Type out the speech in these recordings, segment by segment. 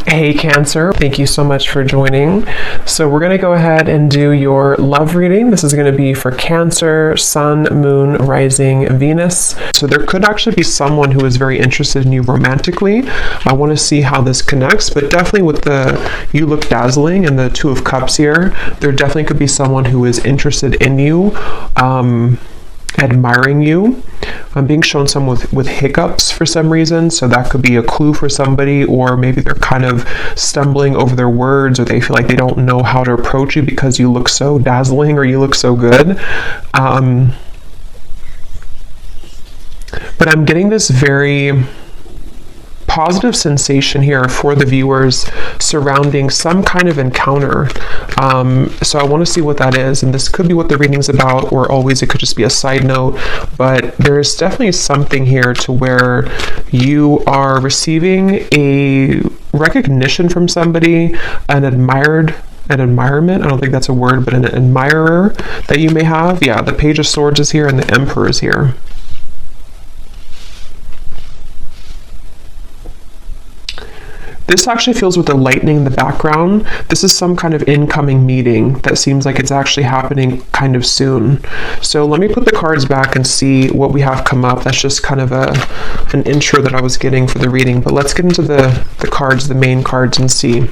Hey Cancer, thank you so much for joining. So we're going to go ahead and do your love reading. This is going to be for Cancer, Sun, Moon, Rising, Venus. So there could actually be someone who is very interested in you romantically. I want to see how this connects, but definitely with the you look dazzling and the Two of Cups here, there definitely could be someone who is interested in you, admiring you. I'm being shown some with hiccups for some reason, so that could be a clue for somebody, or maybe they're kind of stumbling over their words, or they feel like they don't know how to approach you because you look so dazzling or you look so good. But I'm getting this very positive sensation here for the viewers surrounding some kind of encounter. So I want to see what that is, and this could be what the reading's about, or always it could just be a side note, but there's definitely something here to where you are receiving a recognition from somebody, an admirement, I don't think that's a word, but an admirer that you may have. Yeah, the Page of Swords is here and the Emperor is here. This actually feels with the lightning in the background. This is some kind of incoming meeting that seems like it's actually happening kind of soon. So let me put the cards back and see what we have come up. That's just kind of an intro that I was getting for the reading. But let's get into the cards, the main cards, and see.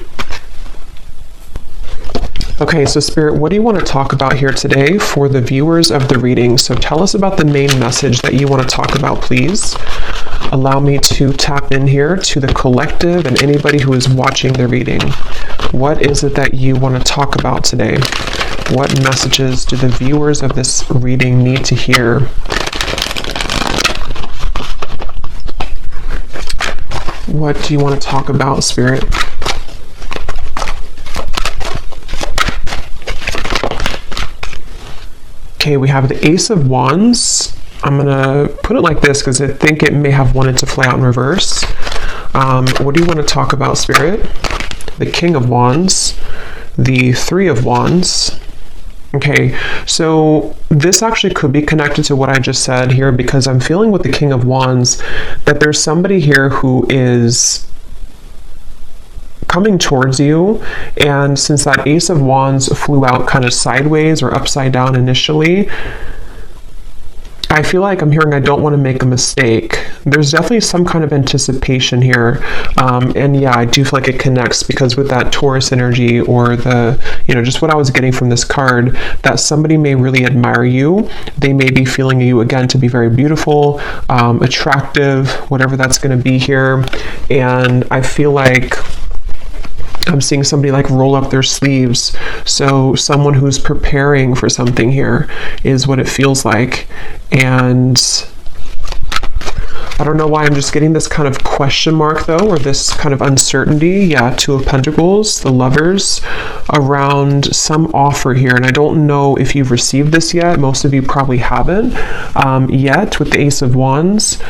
Okay, so Spirit, what do you want to talk about here today for the viewers of the reading? So tell us about the main message that you want to talk about, please. Allow me to tap in here to the collective and anybody who is watching the reading. What is it that you want to talk about today? What messages do the viewers of this reading need to hear? What do you want to talk about, Spirit? Okay, we have the Ace of Wands. I'm going to put it like this because I think it may have wanted to fly out in reverse. What do you want to talk about, Spirit? The King of Wands, the Three of Wands. Okay, so this actually could be connected to what I just said here, because I'm feeling with the King of Wands that there's somebody here who is coming towards you, and since that Ace of Wands flew out kind of sideways or upside down initially, I feel like I'm hearing I don't want to make a mistake. There's definitely some kind of anticipation here. And yeah, I do feel like it connects, because with that Taurus energy, or the, just what I was getting from this card, that somebody may really admire you. They may be feeling you, again, to be very beautiful, attractive, whatever that's going to be here. And I feel like I'm seeing somebody like roll up their sleeves. So someone who's preparing for something here is what it feels like. And I don't know why I'm just getting this kind of question mark though, or this kind of uncertainty. Yeah, Two of Pentacles, the Lovers, around some offer here. And I don't know if you've received this yet. Most of you probably haven't yet with the Ace of Wands.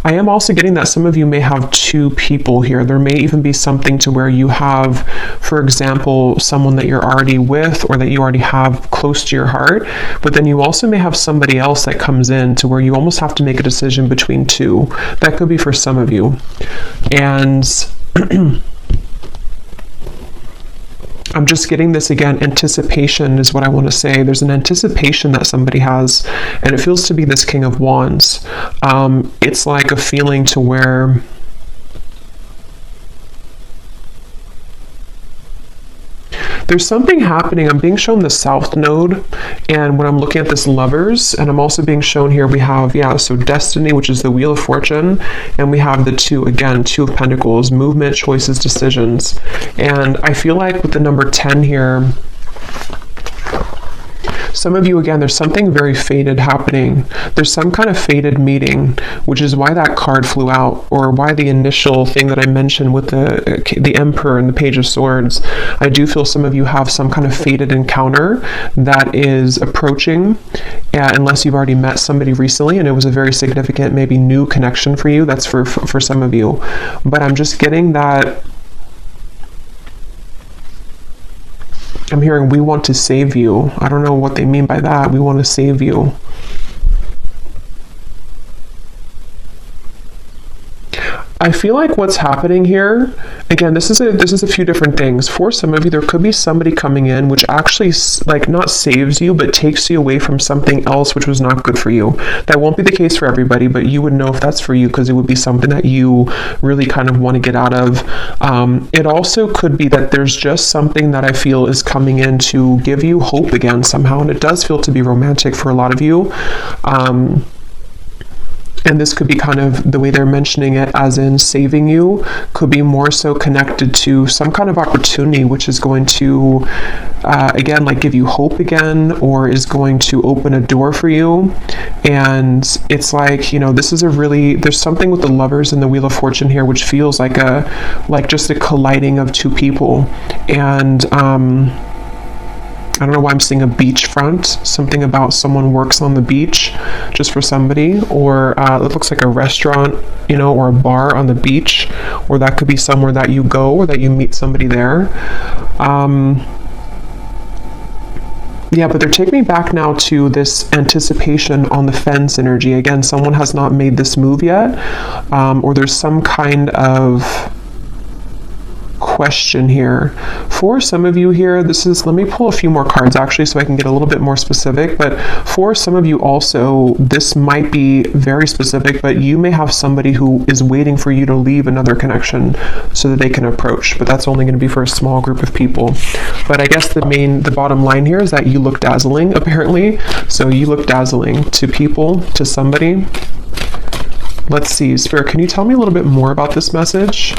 I am also getting that some of you may have two people here. There may even be something to where you have, for example, someone that you're already with, or that you already have close to your heart. But then you also may have somebody else that comes in to where you almost have to make a decision between two. That could be for some of you. And I'm just getting this again, anticipation is what I want to say. There's an anticipation that somebody has, and it feels to be this King of Wands. It's like a feeling to where there's something happening. I'm being shown the South Node, and when I'm looking at this Lovers, and I'm also being shown here, we have, so Destiny, which is the Wheel of Fortune, and we have the Two of Pentacles, movement, choices, decisions. And I feel like with the number 10 here, some of you, again, there's something very fated happening. There's some kind of fated meeting, which is why that card flew out, or why the initial thing that I mentioned with the Emperor and the Page of Swords. I do feel some of you have some kind of fated encounter that is approaching, unless you've already met somebody recently and it was a very significant, maybe new connection for you. That's for some of you. But I'm just getting that I'm hearing, we want to save you. I don't know what they mean by that. We want to save you. I feel like what's happening here, again, this is a few different things. For some of you, there could be somebody coming in which actually like not saves you, but takes you away from something else which was not good for you. That won't be the case for everybody, but you would know if that's for you because it would be something that you really kind of want to get out of. It also could be that there's just something that I feel is coming in to give you hope again somehow, and it does feel to be romantic for a lot of you. And this could be kind of the way they're mentioning it, as in saving you, could be more so connected to some kind of opportunity which is going to, again, like give you hope again, or is going to open a door for you. And it's like, you know, this is there's something with the Lovers and the Wheel of Fortune here, which feels like just a colliding of two people. And, I don't know why I'm seeing a beachfront, something about someone works on the beach just for somebody, or it looks like a restaurant, you know, or a bar on the beach, or that could be somewhere that you go or that you meet somebody there. Yeah, but they're taking me back now to this anticipation on the fence energy. Again, someone has not made this move yet, or there's some kind of question here. For some of you here, let me pull a few more cards actually so I can get a little bit more specific, but for some of you also, this might be very specific, but you may have somebody who is waiting for you to leave another connection so that they can approach, but that's only going to be for a small group of people. But I guess the bottom line here is that you look dazzling, apparently. So you look dazzling to people, to somebody. Let's see, Spirit, can you tell me a little bit more about this message?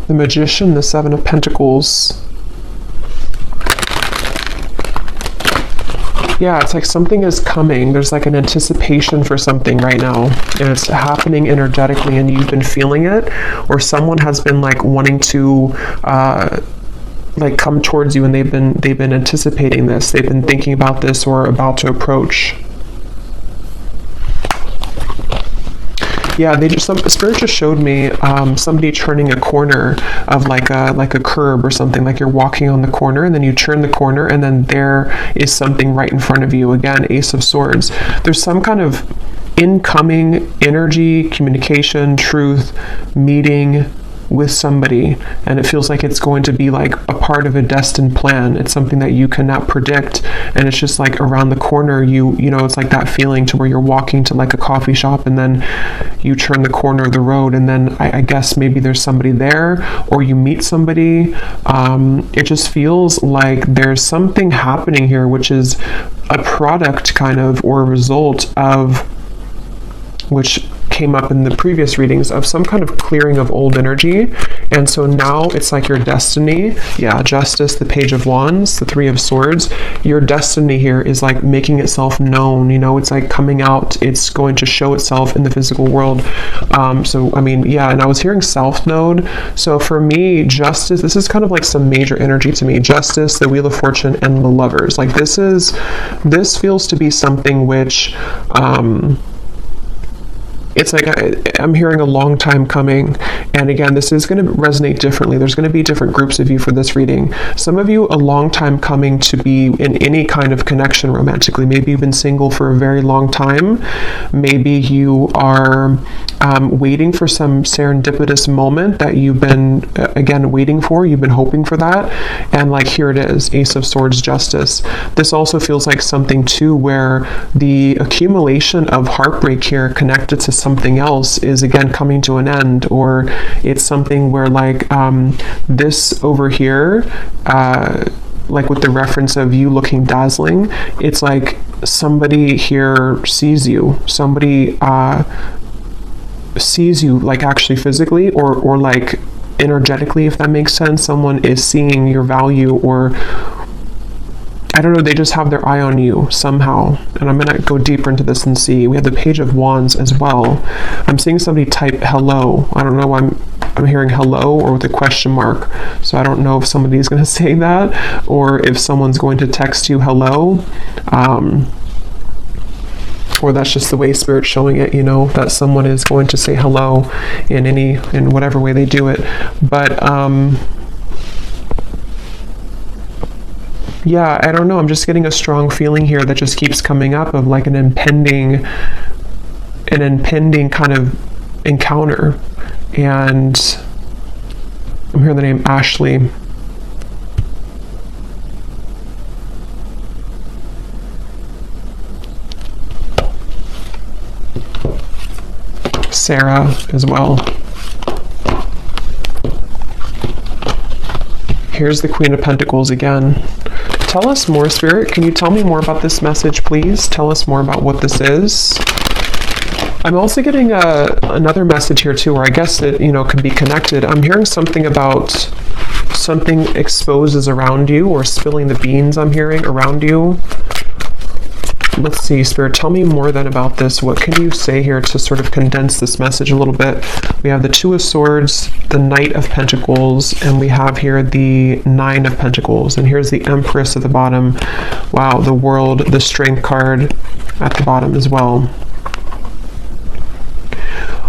The Magician, the Seven of Pentacles. Yeah, it's like something is coming. There's like an anticipation for something right now, and it's happening energetically, and you've been feeling it, or someone has been like wanting to like come towards you, and they've been anticipating this. They've been thinking about this or about to approach. Yeah, Spirit just showed me somebody turning a corner of like a curb or something, like you're walking on the corner and then you turn the corner and then there is something right in front of you. Again, Ace of Swords. There's some kind of incoming energy, communication, truth, meeting with somebody, and it feels like it's going to be like a part of a destined plan. It's something that you cannot predict, and it's just like around the corner. You know, it's like that feeling to where you're walking to like a coffee shop and then you turn the corner of the road, and then I guess maybe there's somebody there, or you meet somebody. It just feels like there's something happening here which is a product kind of, or a result of, which came up in the previous readings, of some kind of clearing of old energy. And so now it's like your destiny. Yeah, Justice, the Page of Wands, the Three of Swords. Your destiny here is like making itself known. You know, it's like coming out. It's going to show itself in the physical world. So, I mean, yeah, and I was hearing South Node. So for me, Justice, this is kind of like some major energy to me. Justice, the Wheel of Fortune, and the Lovers. Like this feels to be something which, it's like I'm hearing a long time coming. And again, this is going to resonate differently. There's going to be different groups of you for this reading. Some of you, a long time coming to be in any kind of connection romantically. Maybe you've been single for a very long time. Maybe you are waiting for some serendipitous moment that you've been, again, waiting for. You've been hoping for that. And like, here it is, Ace of Swords, Justice. This also feels like something too where the accumulation of heartbreak here connected to something else is again coming to an end, or it's something where like this over here, like with the reference of you looking dazzling, it's like somebody here sees you, somebody sees you like actually physically or like energetically, if that makes sense. Someone is seeing your value, or I don't know, they just have their eye on you somehow. And I'm going to go deeper into this and see. We have the Page of Wands as well. I'm seeing somebody type hello. I don't know why I'm hearing hello or with a question mark. So I don't know if somebody's going to say that or if someone's going to text you hello. Or that's just the way Spirit's showing it, you know, that someone is going to say hello in whatever way they do it. But Yeah, I don't know. I'm just getting a strong feeling here that just keeps coming up of like an impending kind of encounter. And I'm hearing the name Ashley. Sarah as well. Here's the Queen of Pentacles again. Tell us more, Spirit. Can you tell me more about this message, please? Tell us more about what this is. I'm also getting another message here too, where I guess it, could be connected. I'm hearing something about something exposes around you, or spilling the beans, I'm hearing, around you. Let's see, Spirit, tell me more then about this. What can you say here to sort of condense this message a little bit? We have the Two of Swords, the Knight of Pentacles, and we have here the Nine of Pentacles. And here's the Empress at the bottom. Wow, the World, the Strength card at the bottom as well.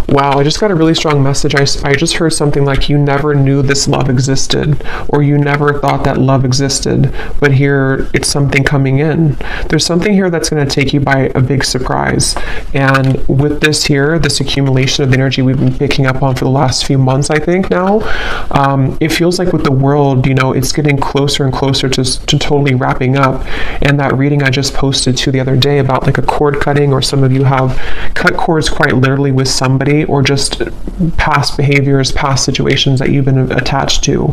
Wow, I just got a really strong message. I just heard something like you never knew this love existed, or you never thought that love existed, but here it's something coming in. There's something here that's going to take you by a big surprise. And with this here, this accumulation of the energy we've been picking up on for the last few months, I think now, it feels like with the world, it's getting closer and closer to totally wrapping up. And that reading I just posted to the other day about like a cord cutting, or some of you have cut cords quite literally with somebody, or just past behaviors, past situations that you've been attached to.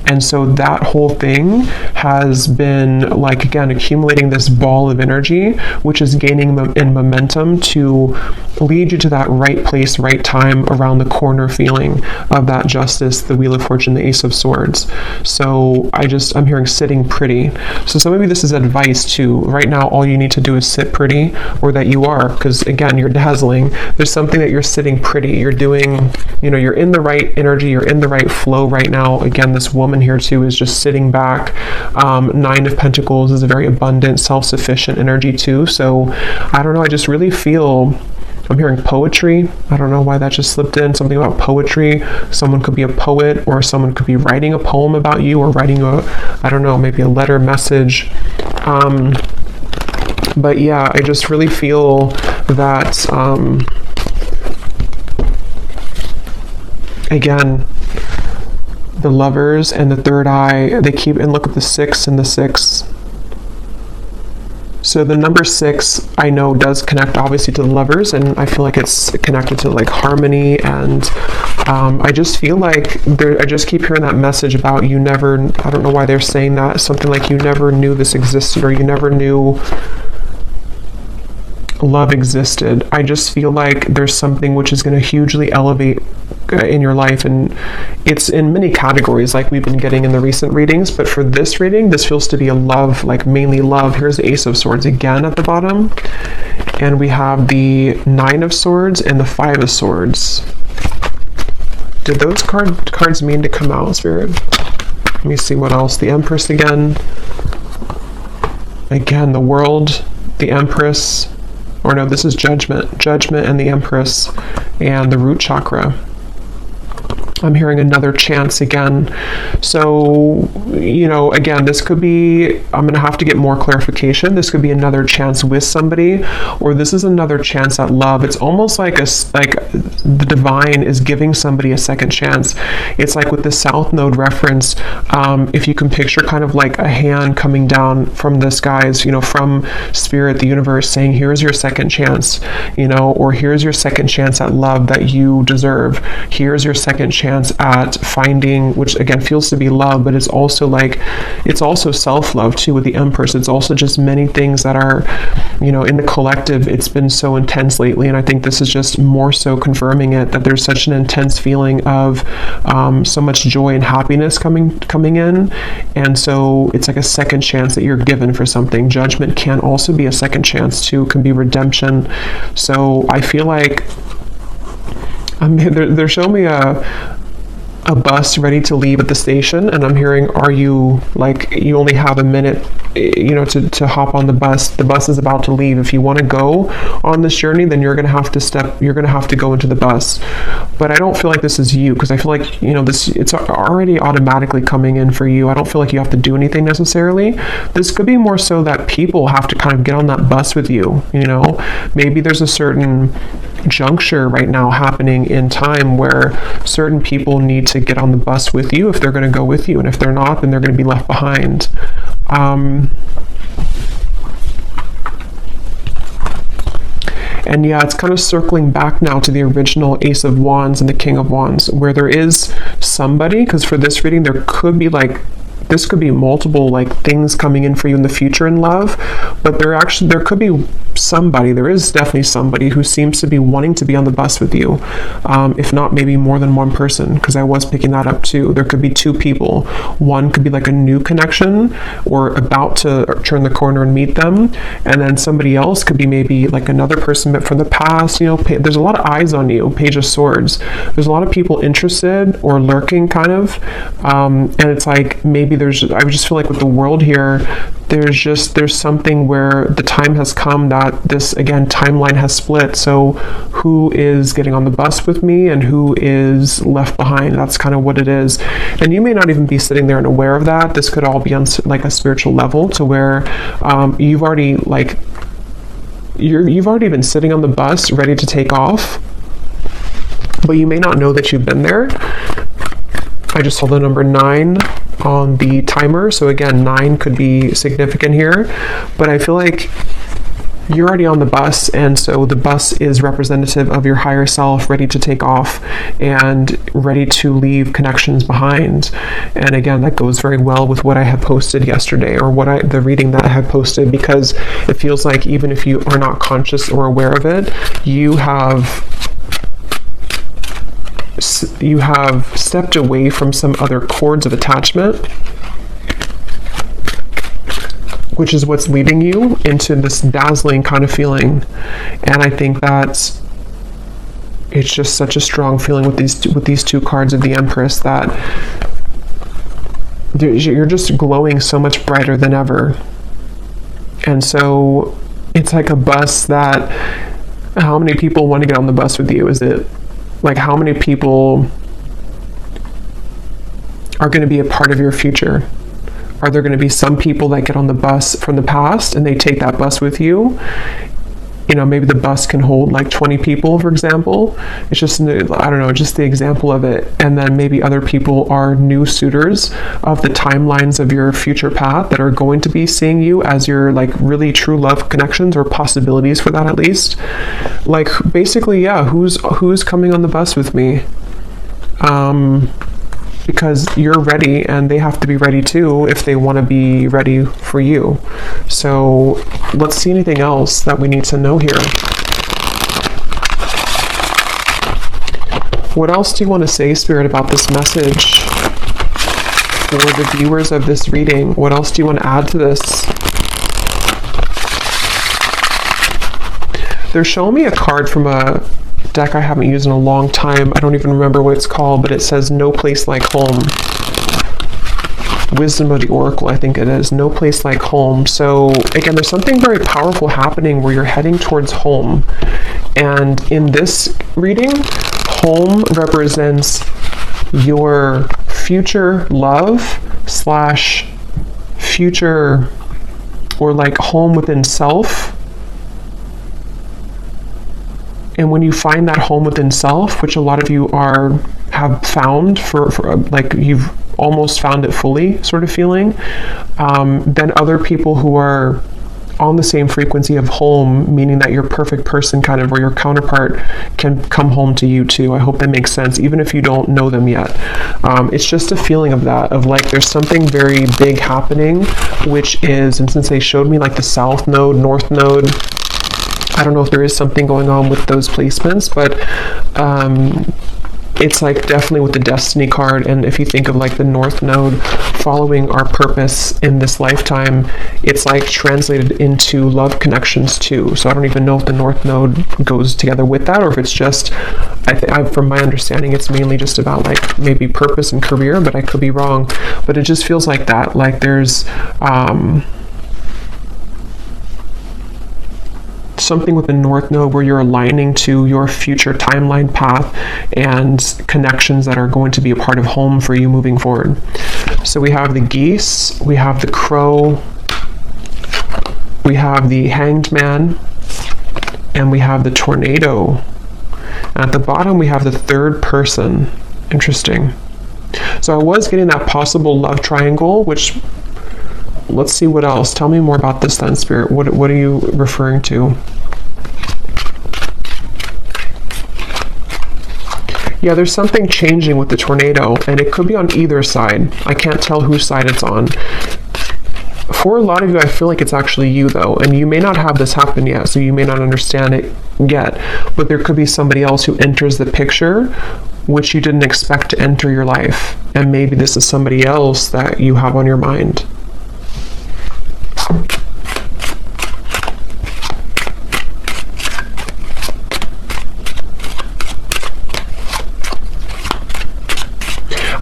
And so that whole thing has been like, again, accumulating this ball of energy, which is gaining in momentum to lead you to that right place, right time, around the corner feeling of that justice, the Wheel of Fortune, the Ace of Swords. So I'm hearing sitting pretty. So some of you, this is advice too. Right now, all you need to do is sit pretty, or that you are, because again, you're dazzling. There's something that you're sitting pretty. You're doing, you're in the right energy, you're in the right flow right now. Again, this woman here too is just sitting back. Nine of Pentacles is a very abundant, self-sufficient energy too. So I don't know, I just really feel, I'm hearing poetry. I don't know why that just slipped in. Something about poetry. Someone could be a poet, or someone could be writing a poem about you, or writing I don't know, maybe a letter message. But yeah, I just really feel that, again, the Lovers and the Third Eye, they keep, and look at the 6 and the 6. So the number 6, I know, does connect obviously to the Lovers, and I feel like it's connected to like harmony, and I just feel like I just keep hearing that message about you never, I don't know why they're saying that, something like you never knew this existed, or you never knew love existed. I just feel like there's something which is going to hugely elevate in your life, and it's in many categories like we've been getting in the recent readings, but for this reading, this feels to be a love, like mainly love. Here's the Ace of Swords again at the bottom, and we have the Nine of Swords and the Five of Swords. Did those cards mean to come out, Spirit? Let me see what else. The Empress again, the World, the Empress, or no, this is Judgment and the Empress, and the root chakra. I'm hearing another chance again. So, again, this could be, I'm going to have to get more clarification. This could be another chance with somebody, or this is another chance at love. It's almost like the divine is giving somebody a second chance. It's like with the South Node reference, if you can picture kind of like a hand coming down from the skies, from Spirit, the universe, saying, here's your second chance, or here's your second chance at love that you deserve. Here's your second chance at finding, which again feels to be love, but it's also self-love too with the Empress. It's also just many things that are, in the collective, it's been so intense lately, and I think this is just more so confirming it, that there's such an intense feeling of so much joy and happiness coming in, and so it's like a second chance that you're given for something. Judgment can also be a second chance too, can be redemption. So I feel like they're showing me a bus ready to leave at the station, and I'm hearing, are you, like, you only have a minute to hop on the bus. The bus is about to leave. If you want to go on this journey, then you're going to have to go into the bus. But I don't feel like this is you, because I feel like, it's already automatically coming in for you. I don't feel like you have to do anything necessarily. This could be more so that people have to kind of get on that bus with you. Maybe there's a certain juncture right now happening in time where certain people need to get on the bus with you if they're going to go with you, and if they're not, then they're going to be left behind. And yeah, it's kind of circling back now to the original Ace of Wands and the King of Wands, where there is somebody, because for this reading there could be this could be multiple things coming in for you in the future in love, but there could be somebody, there is definitely somebody who seems to be wanting to be on the bus with you, if not maybe more than one person, because I was picking that up too. There could be two people. One could be a new connection or about to turn the corner and meet them, and then somebody else could be maybe another person but from the past. There's a lot of eyes on you. Page of Swords. There's a lot of people interested or lurking kind of, and it's maybe I just feel like with the world here, there's something where the time has come that this, again, timeline has split. So who is getting on the bus with me and who is left behind? That's kind of what it is. And you may not even be sitting there and aware of that. This could all be on a spiritual level, to where you've already you've already been sitting on the bus ready to take off, but you may not know that you've been there. I just saw the number 9 on the timer, so again, 9 could be significant here, but I feel like you're already on the bus, and so the bus is representative of your higher self, ready to take off and ready to leave connections behind. And again, that goes very well with what I had posted yesterday, or the reading that I had posted, because it feels like even if you are not conscious or aware of it, you have stepped away from some other cords of attachment, which is what's leading you into this dazzling kind of feeling. And I think that it's just such a strong feeling with these two cards of the Empress, that you're just glowing so much brighter than ever. And so it's like a bus that, how many people want to get on the bus with you? Is it how many people are going to be a part of your future? Are there going to be some people that get on the bus from the past and they take that bus with you? Maybe the bus can hold 20 people, for example. It's just, I don't know, just the example of it. And then maybe other people are new suitors of the timelines of your future path that are going to be seeing you as your really true love connections, or possibilities for that at least. Basically, yeah, who's coming on the bus with me? Because you're ready, and they have to be ready too if they want to be ready for you. So let's see anything else that we need to know here. What else do you want to say, Spirit, about this message for the viewers of this reading? What else do you want to add to this? They're showing me a card from a deck I haven't used in a long time. I don't even remember what it's called, but it says No Place Like Home. Wisdom of the Oracle, I think it is. No Place Like Home. So again, there's something very powerful happening where you're heading towards home. And in this reading, home represents your future love / future, or home within self. And when you find that home within self, which a lot of you have found for you've almost found it fully sort of feeling, then other people who are on the same frequency of home, meaning that your perfect person kind of, or your counterpart, can come home to you too. I hope that makes sense, even if you don't know them yet. It's just a feeling of that, of there's something very big happening, which is, and since they showed me the South Node, North Node, I don't know if there is something going on with those placements, but it's definitely with the Destiny card. And if you think of the North Node following our purpose in this lifetime, it's translated into love connections too. So I don't even know if the North Node goes together with that, or if it's just, from my understanding, it's mainly just about maybe purpose and career, but I could be wrong. But it just feels like that. There's something with the North Node where you're aligning to your future timeline path and connections that are going to be a part of home for you moving forward. So we have the geese, we have the crow, we have the hanged man, and we have the tornado. At the bottom, we have the third person. Interesting. So I was getting that possible love triangle, which, let's see what else. Tell me more about this then, Spirit. What are you referring to? Yeah, there's something changing with the tornado, and it could be on either side. I can't tell whose side it's on. For a lot of you, I feel like it's actually you, though, and you may not have this happen yet, so you may not understand it yet, but there could be somebody else who enters the picture which you didn't expect to enter your life, and maybe this is somebody else that you have on your mind.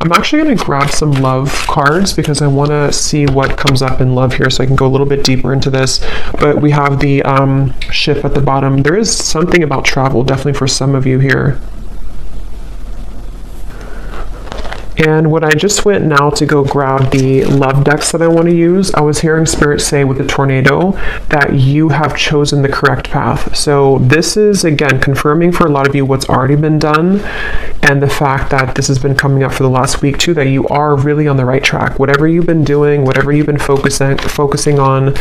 I'm actually going to grab some love cards because I want to see what comes up in love here so I can go a little bit deeper into this. But we have the ship at the bottom. There is something about travel, definitely for some of you here. And when I just went now to go grab the love decks that I want to use, I was hearing Spirit say with the tornado that you have chosen the correct path. So this is, again, confirming for a lot of you what's already been done, and the fact that this has been coming up for the last week too, that you are really on the right track. Whatever you've been doing, whatever you've been focusing on,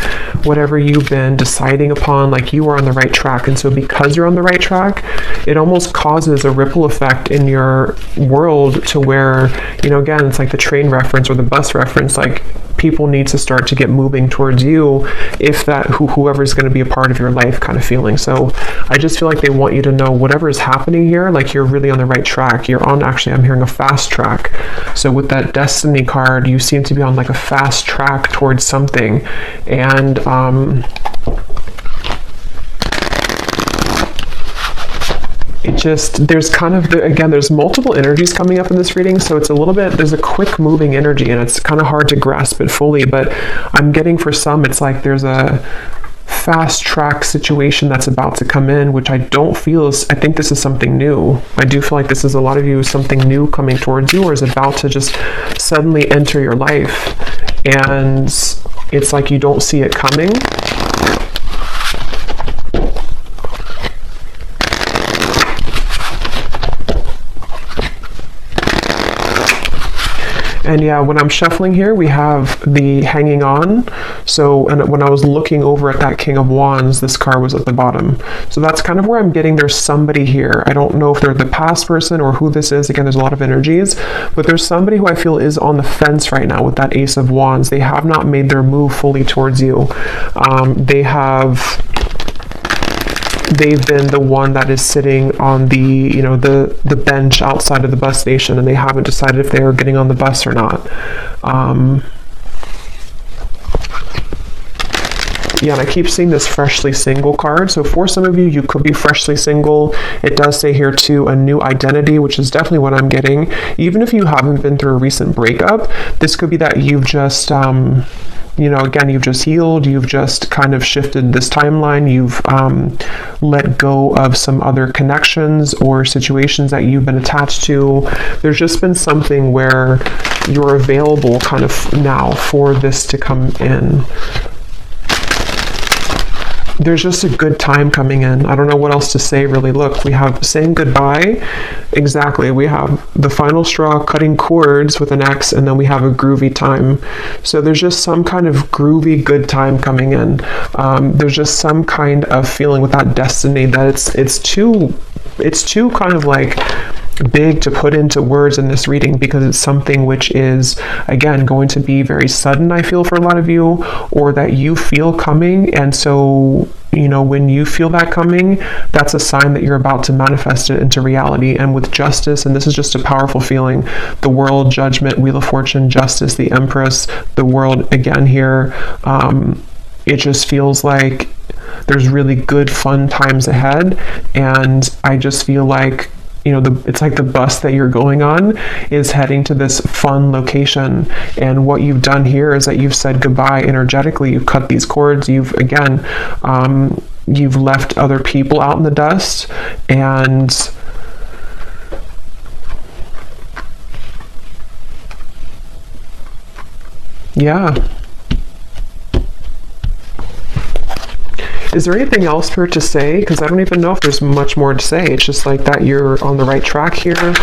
whatever you've been deciding upon, like, you are on the right track. And so because you're on the right track, it almost causes a ripple effect in your world to where, you know, again, it's like the train reference or the bus reference, like, people need to start to get moving towards you if that whoever's going to be a part of your life kind of feeling. So I just feel like they want you to know whatever is happening here, like, you're really on the right track. You're on, actually, I'm hearing a fast track. So with that Destiny card, you seem to be on like a fast track towards something. And it just, there's kind of, again, there's multiple energies coming up in this reading, so it's a little bit, there's a quick moving energy, and it's kind of hard to grasp it fully, but I'm getting for some, it's like there's a fast track situation that's about to come in, which I don't feel is, I think this is something new. I do feel like this is a lot of you, something new coming towards you, or is about to just suddenly enter your life, and it's like you don't see it coming. And yeah, when I'm shuffling here, we have the hanging on. So, and when I was looking over at that King of Wands, this card was at the bottom. So that's kind of where I'm getting there's somebody here. I don't know if they're the past person or who this is. Again, there's a lot of energies, but there's somebody who I feel is on the fence right now with that Ace of Wands. They have not made their move fully towards you. They've been the one that is sitting on the, you know, the bench outside of the bus station, and they haven't decided if they are getting on the bus or not. Yeah, and I keep seeing this freshly single card. So for some of you, you could be freshly single. It does say here too, a new identity, which is definitely what I'm getting. Even if you haven't been through a recent breakup, this could be that you've just, you know, again, you've just healed, you've just kind of shifted this timeline, you've let go of some other connections or situations that you've been attached to. There's just been something where you're available kind of now for this to come in. There's just a good time coming in. I don't know what else to say, really. Look, we have saying goodbye. Exactly. We have the final straw, cutting cords with an X, and then we have a groovy time. So there's just some kind of groovy good time coming in. There's just some kind of feeling with that destiny that it's too kind of like big to put into words in this reading, because it's something which is, again, going to be very sudden, I feel, for a lot of you, or that you feel coming. And so, you know, when you feel that coming, that's a sign that you're about to manifest it into reality. And with justice, and this is just a powerful feeling, the World, Judgment, Wheel of Fortune, Justice, the Empress, the World again here, it just feels like there's really good, fun times ahead. And I just feel like, you know, it's like the bus that you're going on is heading to this fun location. And what you've done here is that you've said goodbye energetically. You've cut these cords. You've, again, you've left other people out in the dust, and yeah. Is there anything else for it to say? Because I don't even know if there's much more to say. It's just like that you're on the right track here.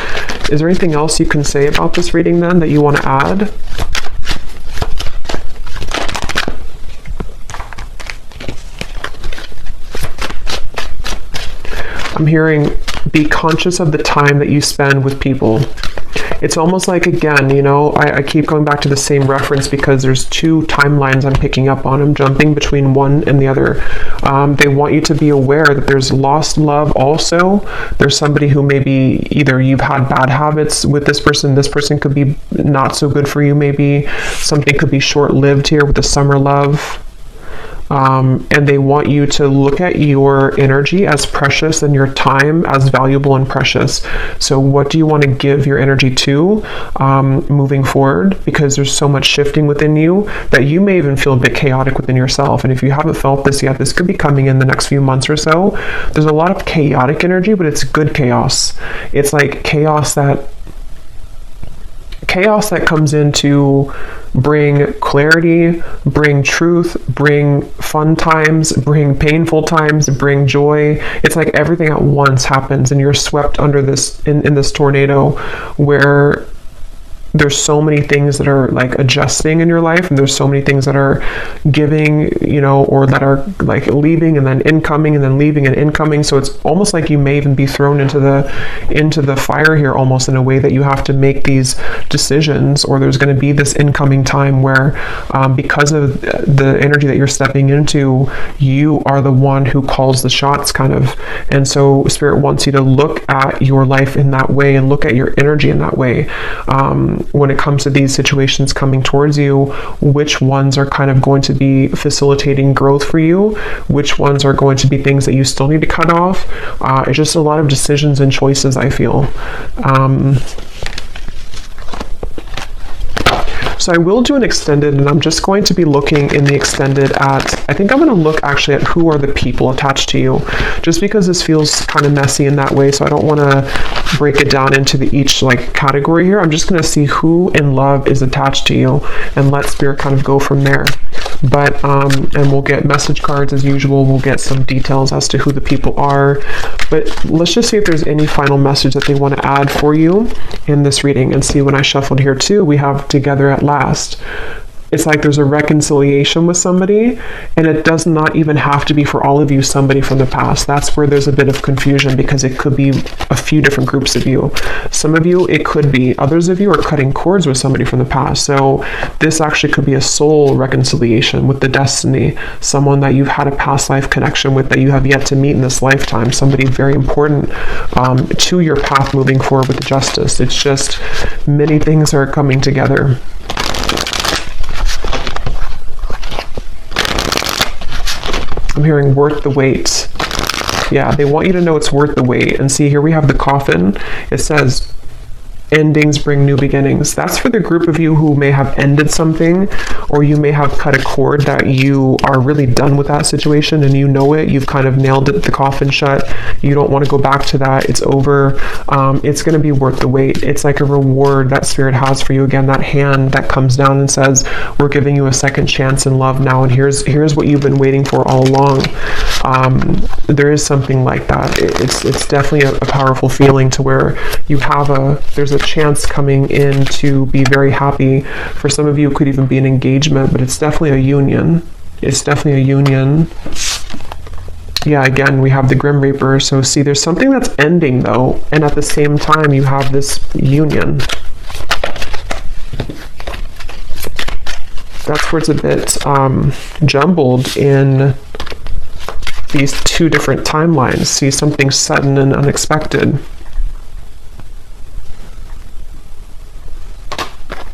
Is there anything else you can say about this reading then that you want to add? I'm hearing, be conscious of the time that you spend with people. It's almost like, again, you know, I keep going back to the same reference because there's two timelines I'm picking up on. I'm jumping between one and the other. They want you to be aware that there's lost love also. There's somebody who maybe either you've had bad habits with this person could be not so good for you maybe. Something could be short-lived here with the summer love. And they want you to look at your energy as precious and your time as valuable and precious. So what do you want to give your energy to moving forward? Because there's so much shifting within you that you may even feel a bit chaotic within yourself. And if you haven't felt this yet, this could be coming in the next few months or so. There's a lot of chaotic energy, but it's good chaos. It's like chaos that comes in to bring clarity, bring truth, bring fun times, bring painful times, bring joy. It's like everything at once happens and you're swept under this in this tornado where there's so many things that are like adjusting in your life, and there's so many things that are giving, you know, or that are like leaving and then incoming and then leaving and incoming. So it's almost like you may even be thrown into the fire here, almost in a way that you have to make these decisions, or there's going to be this incoming time where because of the energy that you're stepping into, you are the one who calls the shots, kind of. And so Spirit wants you to look at your life in that way and look at your energy in that way. When it comes to these situations coming towards you, which ones are kind of going to be facilitating growth for you? Which ones are going to be things that you still need to cut off? It's just a lot of decisions and choices, I feel. So I will do an extended, and I'm just going to be looking in the extended at, I think I'm going to look actually at who are the people attached to you, just because this feels kind of messy in that way. So I don't want to break it down into each like category here. I'm just going to see who in love is attached to you and let Spirit kind of go from there. But, and we'll get message cards as usual. We'll get some details as to who the people are, but let's just see if there's any final message that they want to add for you in this reading. And see, when I shuffled here too, we have together at last. It's like there's a reconciliation with somebody, and it does not even have to be for all of you somebody from the past. That's where there's a bit of confusion, because it could be a few different groups of you. Some of you, it could be. Others of you are cutting cords with somebody from the past. So this actually could be a soul reconciliation with the destiny, someone that you've had a past life connection with that you have yet to meet in this lifetime, somebody very important to your path moving forward with justice. It's just many things are coming together. I'm hearing worth the wait. Yeah, they want you to know it's worth the wait. And see, here we have the coffin. It says, endings bring new beginnings. That's for the group of you who may have ended something, or you may have cut a cord that you are really done with that situation and you know it. You've kind of nailed it, the coffin shut. You don't want to go back to that. It's over. It's going to be worth the wait. It's like a reward that Spirit has for you. Again, that hand that comes down and says, we're giving you a second chance in love now, and here's what you've been waiting for all along. There is something like that. It's definitely a powerful feeling to where you have there's a chance coming in to be very happy. For some of you, it could even be an engagement, but it's definitely a union. It's definitely a union. Yeah, again, we have the Grim Reaper. So see, there's something that's ending though, and at the same time, you have this union. That's where it's a bit jumbled in these two different timelines. See, something sudden and unexpected.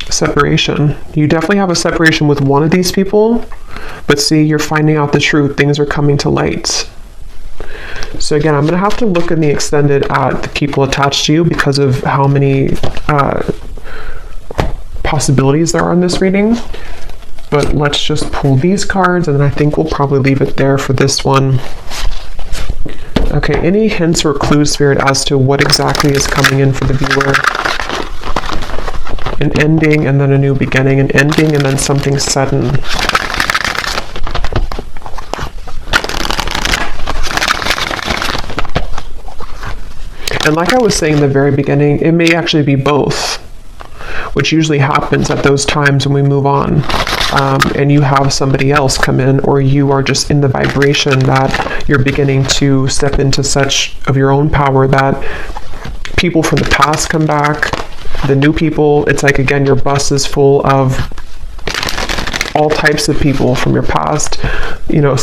Separation. You definitely have a separation with one of these people, but see, you're finding out the truth. Things are coming to light. So again, I'm going to have to look in the extended at the people attached to you because of how many possibilities there are in this reading. But let's just pull these cards, and then I think we'll probably leave it there for this one. Okay, any hints or clues, Spirit, as to what exactly is coming in for the viewer? An ending and then a new beginning, an ending and then something sudden. And like I was saying in the very beginning, it may actually be both, which usually happens at those times when we move on. And you have somebody else come in, or you are just in the vibration that you're beginning to step into such of your own power that people from the past come back, the new people. It's like, again, your bus is full of all types of people from your past. You know,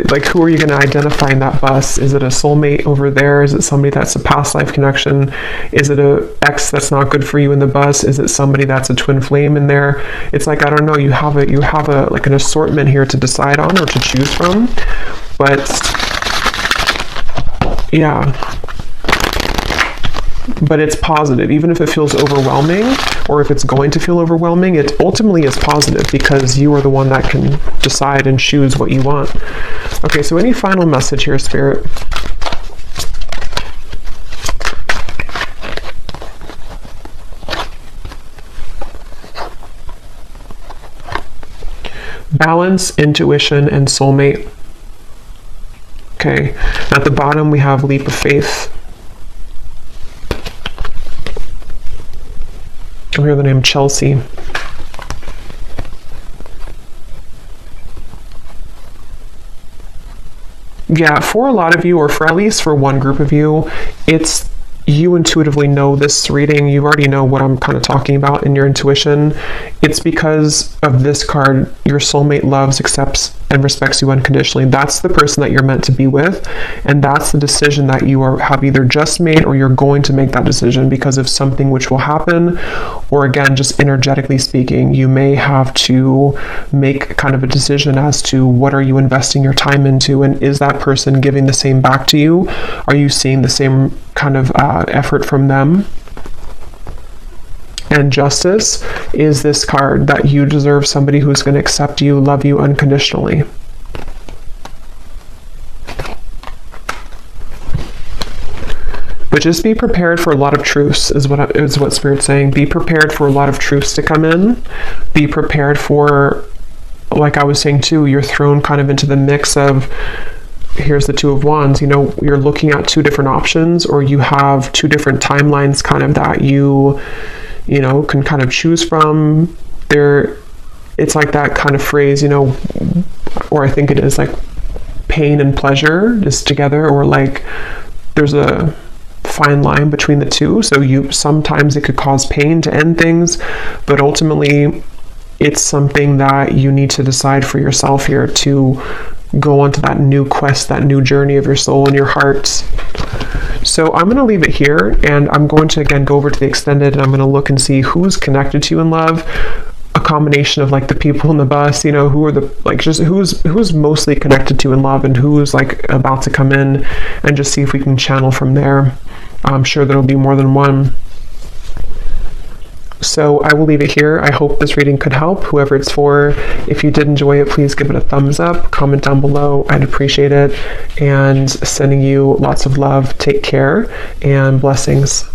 like, who are you going to identify in that bus? Is it a soulmate over there? Is it somebody that's a past life connection? Is it a ex that's not good for you in the bus? Is it somebody that's a twin flame in there? It's like, I don't know, you have a like an assortment here to decide on or to choose from. But yeah, but it's positive. Even if it feels overwhelming, or if it's going to feel overwhelming, it ultimately is positive because you are the one that can decide and choose what you want. Okay, so any final message here, Spirit? Balance, intuition, and soulmate. Okay, at the bottom we have leap of faith. I hear the name Chelsea. Yeah, for a lot of you, or for at least for one group of you, it's you intuitively know this reading. You already know what I'm kind of talking about in your intuition. It's because of this card. Your soulmate loves, accepts, and respects you unconditionally. That's the person that you're meant to be with, and that's the decision that you have either just made, or you're going to make that decision because of something which will happen, or again, just energetically speaking, you may have to make kind of a decision as to what are you investing your time into, and is that person giving the same back to you? Are you seeing the same kind of effort from them? And justice is this card, that you deserve somebody who's going to accept you, love you unconditionally. But just be prepared for a lot of truths, is what Spirit's saying. Be prepared for a lot of truths to come in. Be prepared for, like I was saying too, you're thrown kind of into the mix of, here's the Two of Wands, you know, you're looking at two different options, or you have two different timelines kind of that you know, can kind of choose from. It's like that kind of phrase, you know, or I think it is like pain and pleasure is together, or like there's a fine line between the two. So sometimes it could cause pain to end things, but ultimately it's something that you need to decide for yourself here to go onto that new quest, that new journey of your soul and your heart. So I'm going to leave it here, and I'm going to again go over to the extended, and I'm going to look and see who's connected to you in love. A combination of like the people in the bus, you know, who are the, like, just who's mostly connected to in love, and who's like about to come in, and just see if we can channel from there. I'm sure there'll be more than one. So I will leave it here. I hope this reading could help whoever it's for. If you did enjoy it, please give it a thumbs up, comment down below. I'd appreciate it. And sending you lots of love. Take care and blessings.